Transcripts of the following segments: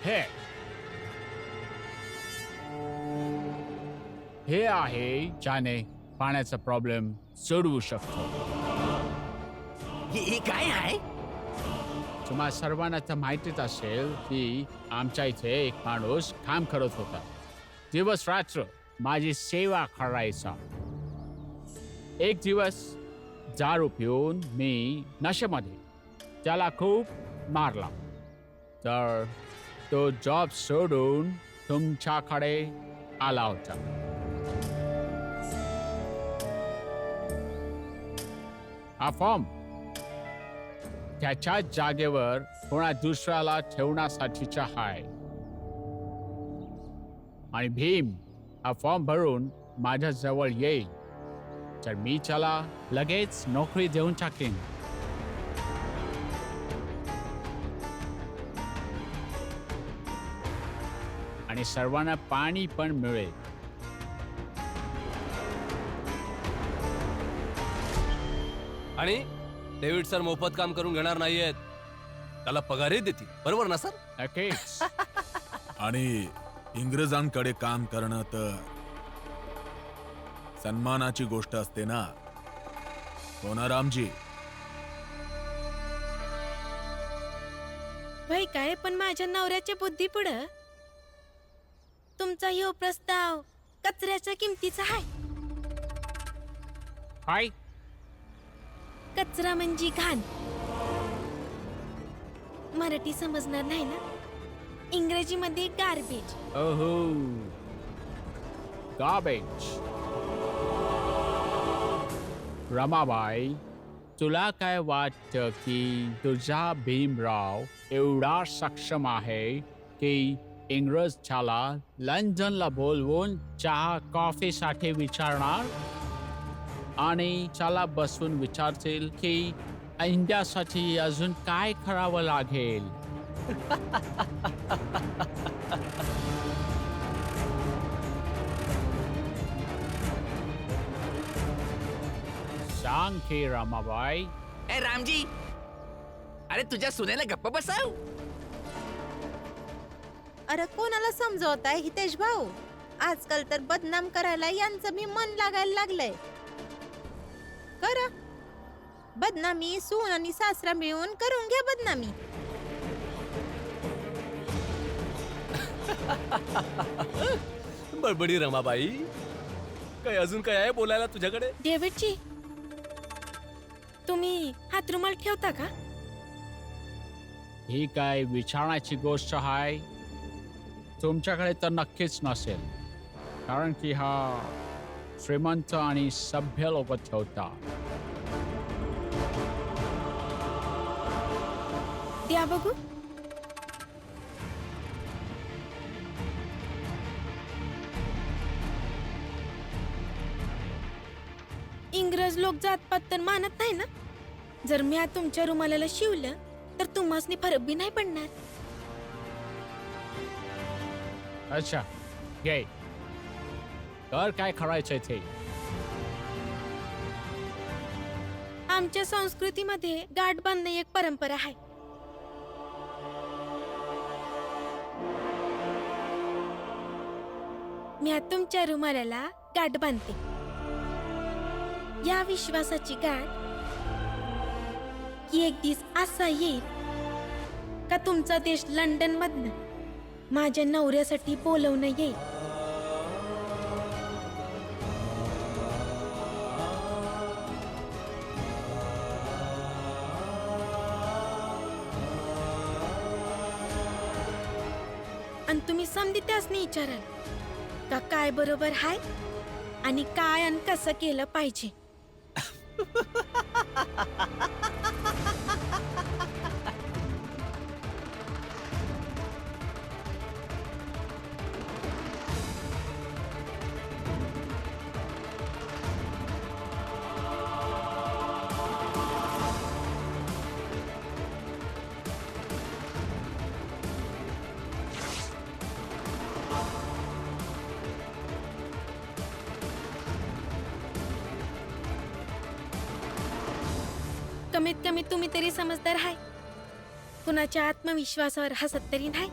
हे हे आहे ज्याने पाण्याचा प्रॉब्लेम सोडवू शकतो. हे काय आहे? तुम्हा सर्वांना तर माहितीच असेल की आमच्या इथे एक माणूस काम करत होता. दिवस रात्र माझी सेवा करायचा. एक दिवस दारू पिऊन मी नशेमध्ये त्याला खूप मारला. तर तो जॉब सोडून तुमच्याकडे आला होता. हा फॉर्म त्याच्या जागेवर कोणा दुसऱ्याला ठेवण्यासाठीचा आहे. आणि भीम हा फॉर्म भरून माझ्या जवळ येईल तर मी त्याला लगेच नोकरी देऊन टाकेन. आणि सर्वांना पाणी पण मिळेल. आणि डेव्हिड सर मोफत काम करून घेणार नाहीयेत, त्याला पगारही देतील, बरोबर ना सर? नक्कीच. आणि इंग्रजांकडे काम करणं तर सन्मानाची गोष्ट असते ना, हो ना रामजी? भाई काय पण माझ्या नवऱ्याच्या बुद्धी पुढं तुमचा ह्यो प्रस्ताव कचऱ्याच्या किमतीचा आहे. काय? कचरा म्हणजे घाण. मराठी समजणार नाही ना, इंग्रजीमध्ये गार्बेज. ओहो, गार्बेज. रमाबाई, तुला काय वाटतं की तुझा भीमराव एवढा सक्षम आहे की इंग्रज त्याला लंडनला बोलवून चहा कॉफीसाठी विचारणार आणि त्याला बसून विचारतील की इंडियासाठी अजून काय करावं लागेल? सांग की रमाबाई. ए रामजी, अरे तुझ्या सुनेला गप्प बसाव. अरे कोणाला समजवताय हितेश भाऊ? आजकाल तर बदनाम करायला यांचं मी मन लागायला लागलंय. करा बदनामी, सून आणि सासरा मिळून करून घ्या बदनामी. बडबडी रमाबाई, काय अजून काय आहे बोलायला तुझ्याकडे? डेव्हिडजी, तुम्ही हात रुमाल ठेवता का? ही काय विचारण्याची गोष्ट आहे? तुमच्याकडे तर नक्कीच नसेल, कारण की हा श्रीमंत आणि सभ्य लोक ठेवतात. द्या बघू. इंग्रज लोक जातपात तर मानत नाही ना. जर मी तुमच्या रुमालाला शिवलं तर तुम्हासनी फरक बी नाही पडणार. अच्छा, घे. तर काय करायचंय ते? आमच्या संस्कृतीमध्ये गाठ बांधणे एक परंपरा आहे. मी तुमच्या रुमालाला गाठ बांधते. या विश्वासाची गाठ की एक दिवस असा येईल का तुमचा देश लंडन मधनं माझ्या नवऱ्यासाठी बोलवणं येईल. आणि तुम्ही समधी त्यासनी विचाराल का काय बरोबर हाय आणि काय आणि कसं केलं पाहिजे. कमीत कमी तुम्ही तरी समजदार आहे. कुणाच्या आत्मविश्वासावर हसत तरी नाही.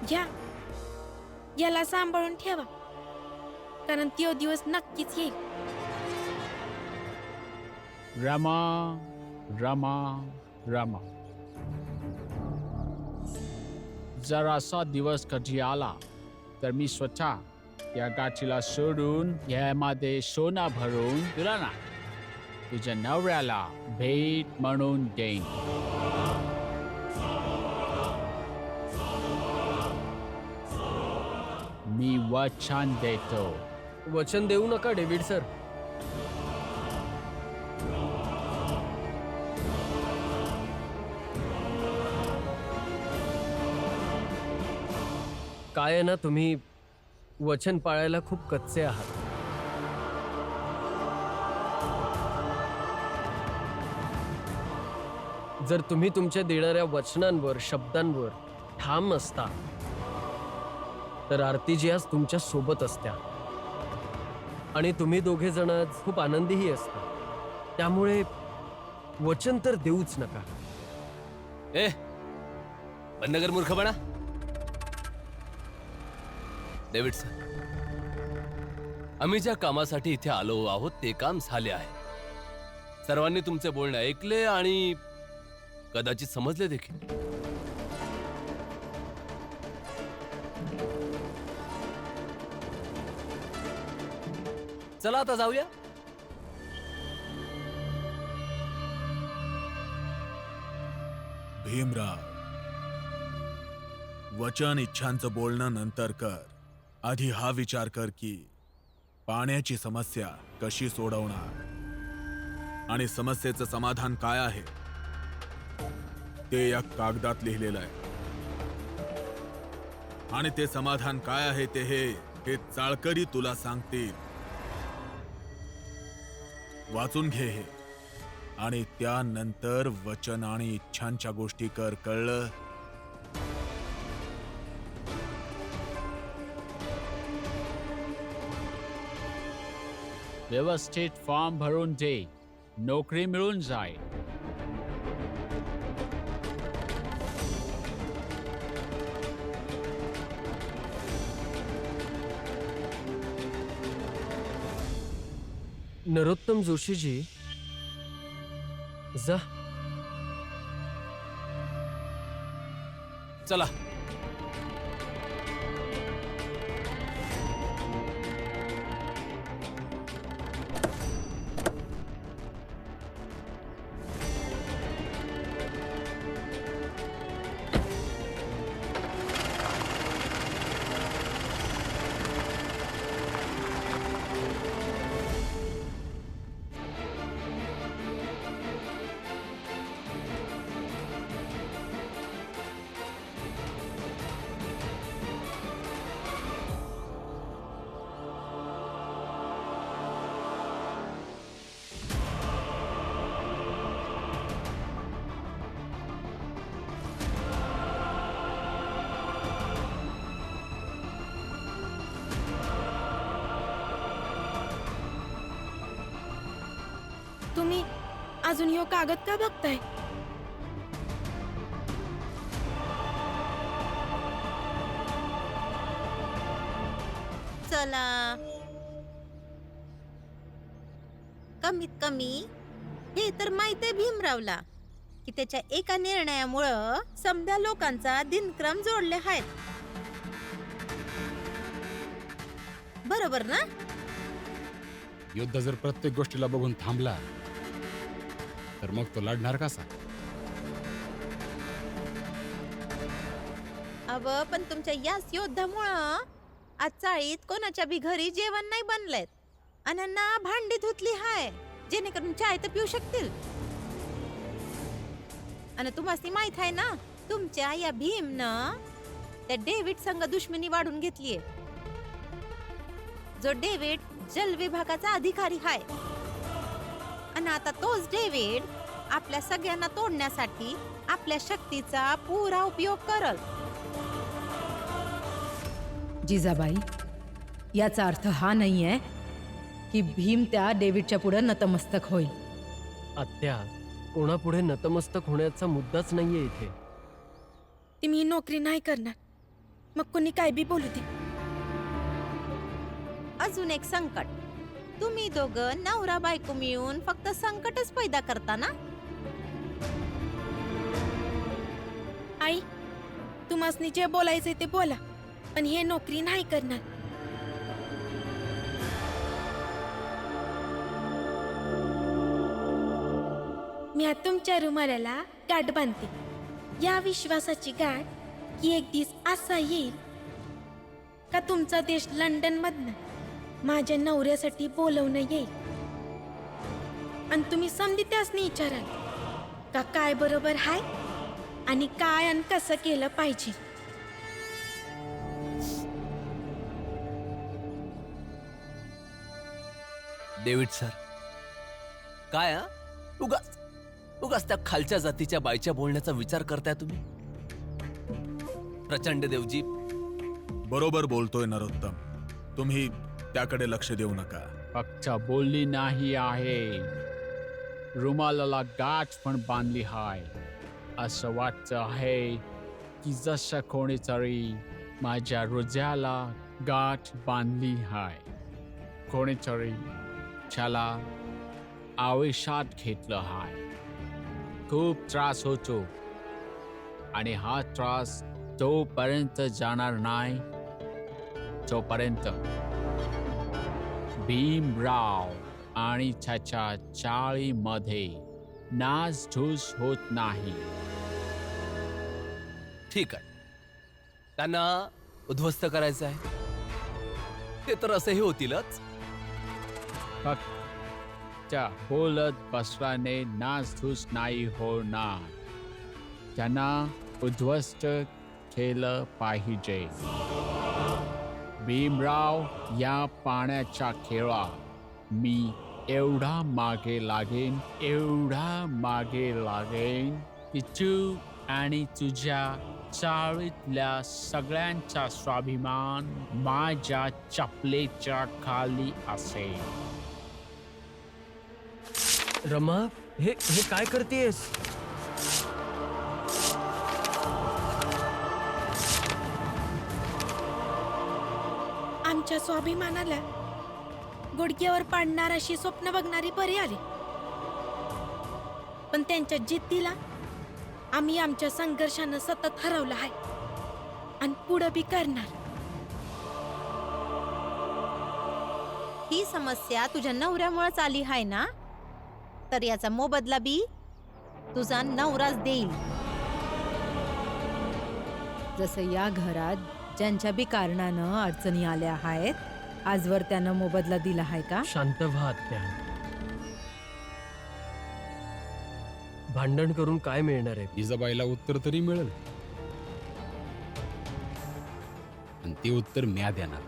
घ्या, याला सांभाळून ठेवा, कारण तो दिवस नक्कीच येईल. रमा रमा रमा. जर असा दिवस कधी आला तर मी स्वतः या गाठीला सोडून यामध्ये सोना भरून तुला ना तुझ्या नवऱ्याला भेट म्हणून देईन. मी वचन देतो. वचन देऊ नका डेव्हिड सर. काय आहे ना, तुम्ही वचन पाळायला खूप कच्चे आहात. जर तुम्ही तुमच्या देणाऱ्या वचनांवर, शब्दांवर ठाम असता तर आरती जी आज तुमच्या सोबत असत्या आणि तुम्ही दोघे जण आज खूप आनंदीही असता. त्यामुळे वचन तर देऊच नका. ए बंद कर मूर्खपणा. डेव्हिड सर, आम्ही ज्या कामासाठी इथे आलो आहोत ते काम झाले आहे. सर्वांनी तुमचे बोलणे ऐकले आणि कदाचित समजले देखील. चला आता जाऊया. भीमराव, वचन इच्छांचं बोलणं नंतर कर. आधी हा विचार कर की पाण्याची समस्या कशी सोडवणार आणि समस्येचं समाधान काय आहे ते या कागदात लिहिलेलं आहे. आणि ते समाधान काय आहे ते हे चाळकरी तुला सांगतील. वाचून घे हे आणि त्यानंतर वचन आणि इच्छांच्या गोष्टी कर. कळलं? व्यवस्थित फॉर्म भरून दे, नोकरी मिळून जाईल. नरोत्तम जोशीजी, जा. चला. तुम्ही अजून ह्यो कागद का बघताय? चला, कमीत कमी हे तर माहित आहे भीमरावला की त्याच्या एका निर्णयामुळं समध्या लोकांचा दिनक्रम जोडले आहेत. बरोबर ना? युद्ध जर प्रत्येक गोष्टीला बघून थांबला तर मग तो लढणार कसा? अव पण तुमच्या याच योद्धामुळं आज चाळीत कोणाच्या बी घरी जेवण नाही बनलंय आणि ना भांडी धुतली हाय जेणेकरून चाय तर पिऊ शकतील. आणि तुम्हाला माहित आहे ना, तुमच्या या भीमनं त्या डेव्हिड संग दुश्मनी वाढून घेतलीये. जो डेव्हिड जल विभागाचा अधिकारी हाय आणि आता तोच डेव्हिड आपल्या सगळ्यांना तोडण्यासाठी आपल्या शक्तीचा पुरा उपयोग करल. जिजाबाई, याचा अर्थ हा नाहीये की भीम त्या डेव्हिडच्या पुढे नतमस्तक होईल. आत्या, कोणापुढे नतमस्तक होण्याचा मुद्दाच नाहीये इथे. ती मी नोकरी नाही करणार. मग कोणी काय बी बोलू दे. अजून एक संकट. तुम्ही दोघं नवरा बायको मिळून फक्त संकटच पैदा करता ना. आई, तुम्हासनी जे बोलायचंय ते बोला, पण हे नोकरी नाही करणार. मी आज तुमच्या रुमालाला गाठ बांधते, या विश्वासाची गाठ की एक दिवस असा येईल का तुमचा देश लंडन मधनं माझ्या नवऱ्यासाठी बोलवणं येईल आणि तुम्ही समधी त्यासनी विचाराल का काय बरोबर हाय आणि काय आणि कसं केलं पाहिजे. डेव्हिड सर, काय हा? उगाच उगाच त्या खालच्या जातीच्या बाईच्या बोलण्याचा विचार करताय तुम्ही? प्रचंड देवजी, बरोबर बोलतोय नरोत्तम. तुम्ही त्याकडे लक्ष देऊ नका. फक्त बोलली नाही आहे, रुमालाला गाठ पण बांधली हाय. असं वाटतं आहे की जसं कोणीतरी माझ्या हृदयाला गाठ बांधली हाय. कोणीतरी त्याला आवेशात घेतलं हाय. खूप त्रास होतो आणि हा त्रास तोपर्यंत जाणार नाही तोपर्यंत भीमराव आणि त्याच्या चाळीमध्ये नासधूस होत नाही. ठीक आहे, त्यांना उद्ध्वस्त करायचं आहे ते तर असेही होतीलच. फक्त बोलत बसल्याने नासधूस नाही होणार. त्यांना उद्ध्वस्त केलं पाहिजे. भीमराव या पाण्याच्या खेळात मी एवढा मागे लागेन की तू आणि तुझ्या चाळीतल्या सगळ्यांचा स्वाभिमान माझ्या चपलेच्या खाली असेल. रमा, हे काय करतेस? आमच्या स्वाभिमानाला गुडघ्यावर पाडणार अशी स्वप्न बघणारी बरी आली, पण त्यांच्या जिद्दीला आम्ही आमच्या संघर्षानं सतत हरवलं आहे आणि पुढं बी करणार. ही समस्या तुझ्या नवऱ्यामुळेच आली आहे ना, तर याचा मोबदला बी तुझा नवराच देईल. जसं या घरात ज्यांच्या बी कारणानं अडचणी आल्या आहेत, आजवर त्यानं मोबदला दिला आहे का? शांत व्हा आत्या. भांडण करून काय मिळणार आहे? जिजाबाईला उत्तर तरी मिळेल, आणि ते उत्तर म्या देणार.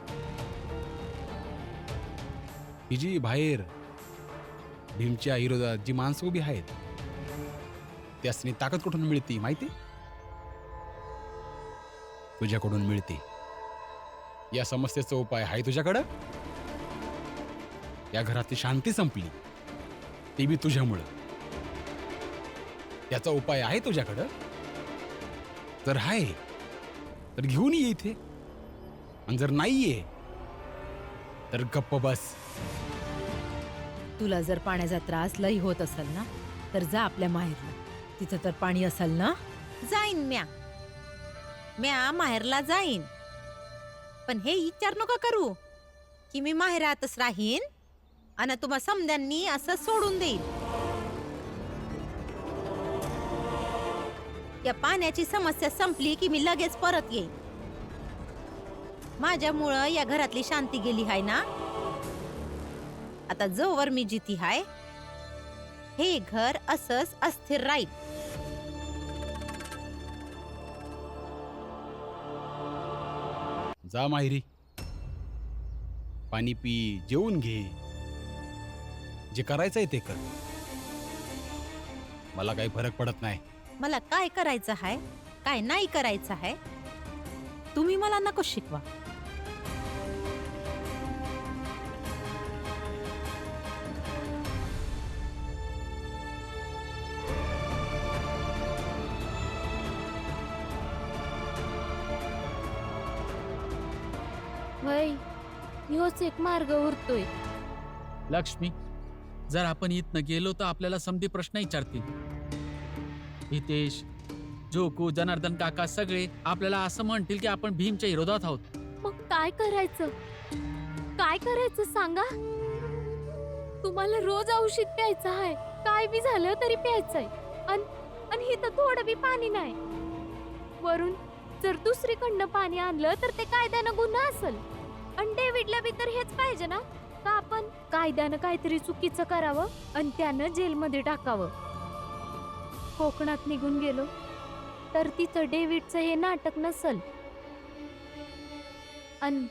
ही जी बाहेर भीमच्या विरोधात जी माणसं उभी आहेत, त्यासनी ताकद कुठून मिळते माहिती? तुझ्याकडून मिळते. या समस्येचा उपाय आहे तुझ्याकडं. या घरातली शांती संपली ते बी तुझ्यामुळं. याचा उपाय आहे तुझ्याकडं. जर आहे तर घेऊन ये इथे, आणि जर नाहीये तर गप्प बस. तुला जर पाण्याचा त्रास लई होत असेल ना, तर जा आपल्या माहेरला. तिथं तर पाणी असेल ना. जाईन म्या माहेरला जाईन, पण हे विचार नका करू की मी माहेरातच राहीन आणि तुम्हा समद्यांनी असं सोडून देईन. या पाण्याची समस्या संपली की मी लगेच परत येईन. माझ्यामुळं या घरातली शांती गेली आहे ना. आता जोवर मी जिती हाय, हे घर असंच अस्थिर राहील. जा माहेरी, पाणी पी, जेवून घे, जे करायचंय ते कर. मला काही फरक पडत नाही. मला काय करायचं आहे काय नाही करायचं आहे तुम्ही मला नको शिकवा. वय ह्योच एक मार्ग उरतोय. लक्ष्मी, जर आपण इथनं गेलो तर आपल्याला समधी प्रश्न विचारतील. हितेश, जोकू, जनार्दन काका सगळे आपल्याला असं म्हणतील की आपण भीमच्या विरोधात आहोत. मग काय करायचं? काय करायचं सांगा? तुम्हाला रोज औषध प्यायचं आहे, काय बी झालं तरी प्यायचंय. आणि इथं थोडं बी पाणी नाही. वरून जर दुसरीकडनं पाणी आणलं तर ते कायद्यानं गुन्हा असेल. आणि डेव्हिडला बी तर हेच पाहिजे ना, का आपण कायद्यानं काहीतरी चुकीचं करावं आणि त्यानं जेलमध्ये टाकावं. कोकणात निघून गेलो तर तिथं डेव्हिडचं हे नाटक नसल. आणि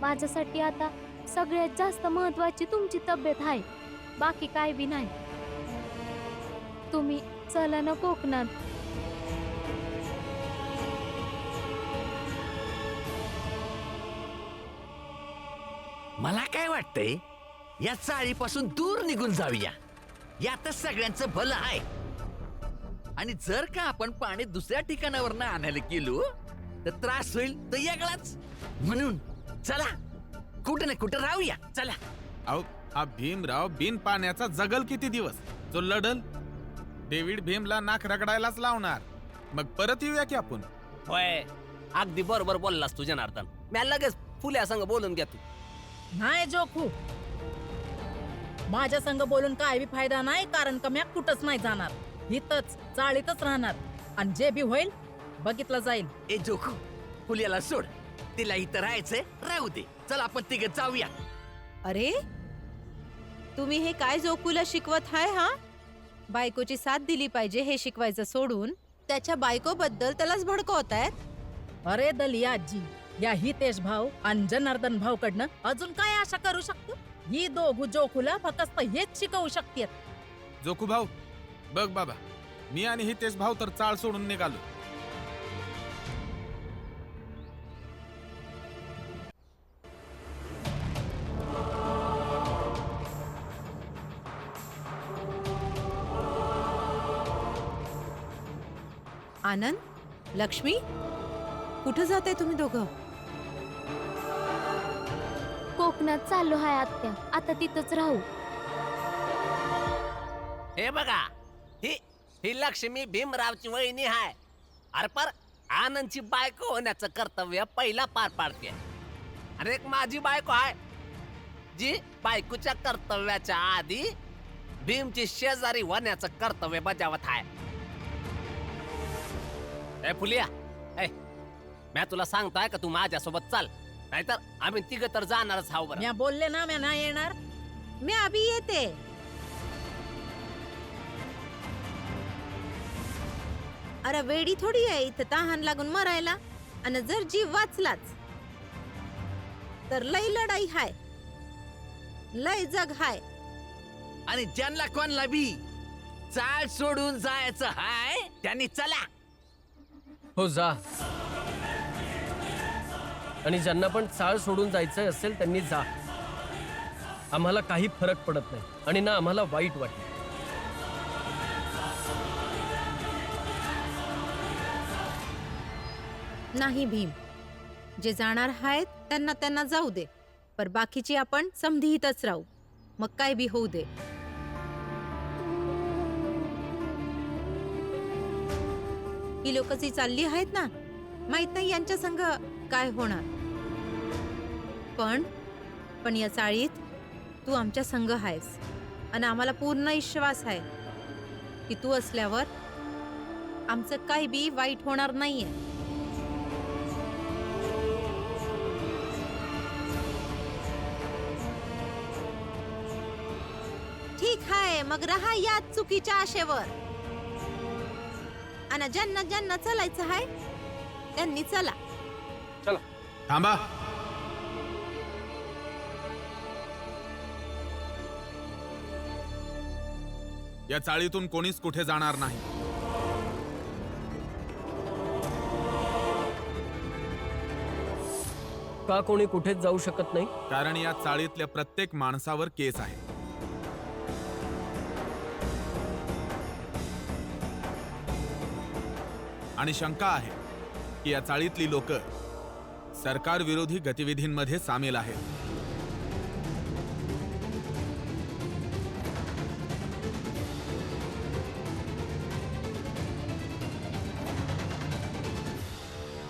माझ्यासाठी आता सगळ्यात जास्त महत्वाची तुमची तब्येत आहे, बाकी काय बी नाही. तुम्ही चला ना कोकणात. मला काय वाटतंय, या चाळीपासून दूर निघून जाऊया. यातच सगळ्यांचं भलं आहे. आणि जर का आपण पाणी दुसऱ्या ठिकाणावर आणायला गेलो तर त्रास होईल तर वेगळाच. म्हणून चला कुठं ना कुठं राहूया. चला. अहो, हा भीमराव बिन पाण्याचा जगल किती दिवस? जो लढल डेव्हिड भीमला नाक रगडायलाच लावणार. मग परत येऊया की आपण. होय, अगदी बरोबर बोललास तू जनार्दन. मी लगेच फुल्या संग बोलून घ्या तू. नाही जोखू, माझ्या संग बोलून काय बी फायदा नाही, कारण का म्या कुठंच नाही जाणार. इथंच चाळीतच राहणार आणि जे बी होईल बघितलं जाईल. ए जोखू, फुल्याला सोड. तिला इथं राहायचंय, राहू दे. चल आपण तिघे जाऊया. अरे तुम्ही हे काय जोकूला शिकवत हाय हा? बायकोची साथ दिली पाहिजे हे शिकवायचं सोडून त्याच्या बायकोबद्दल त्यालाच भडकवतायत. अरे दलिया आजी, या हितेश भाऊ आणि जनार्दन भाऊ कडनं अजून काय आशा करू शकतो? ही दोघू जोखूला फक्त हेच शिकवू शकतात. जोखू भाऊ, बघ बाबा, मी आणि हितेश भाऊ तर चाळ सोडून निघालो. आनंद, लक्ष्मी, कुठं जाताय तुम्ही दोघं? कोकणात चाललो हाय आत्या, आता तिथंच राहू. हे बघा, ही लक्ष्मी भीमरावची वहिनी आहे. अरे पर आनंदची बायको होण्याचं कर्तव्य पहिला पार पाडते. आणि एक माझी बायको आहे जी बायकोच्या कर्तव्याच्या आधी भीमची शेजारी होण्याचं कर्तव्य बजावत आहे. ए फुलिया, ए मी तुला सांगतोय का तू माझ्यासोबत चाल, नाहीतर आम्ही तिघं तर जाणारच आहोत. म्या बोलले ना, म्या नाही येणार. मी अभि येते. अरे वेडी थोडी आहे इथं तहान लागून मरायला. आणि जर जीव वाचलाच तर लय लढाई हाय, लय जग हाय. आणि ज्यांना कोणला बी चाळ सोडून जायचं हाय त्यांनी चला. हो जा. आणि ज्यांना पण चाळ सोडून जायचं असेल त्यांनी जा. आम्हाला काही फरक पडत नाही आणि ना आम्हाला वाईट वाटत. नाही भीम, जे जाणार आहेत त्यांना त्यांना जाऊ दे, पर बाकीची आपण समधितच राहू. मग काय बी होऊ दे. ही लोक जी चालली आहेत ना, माहित नाही यांच्या संग काय होणार. पण या चाळीत तू आमच्या संग आहेस आणि आम्हाला पूर्ण विश्वास आहे की तू असल्यावर आमचं काही बी वाईट होणार नाहीये. ठीक आहे, मग रहा याच चुकीच्या आशेवर. आणि ज्यांना ज्यांना चालायचं आहे त्यांनी चला. थांबा. या चाळीतून कोणीच कुठे जाणार नाही. का कोणी कुठेच जाऊ शकत नाही? कारण या चाळीतल्या प्रत्येक माणसावर केस आहे. आणि शंका आहे की या चाळीतली लोक सरकार विरोधी गतिविधींमध्ये सामील आहेत.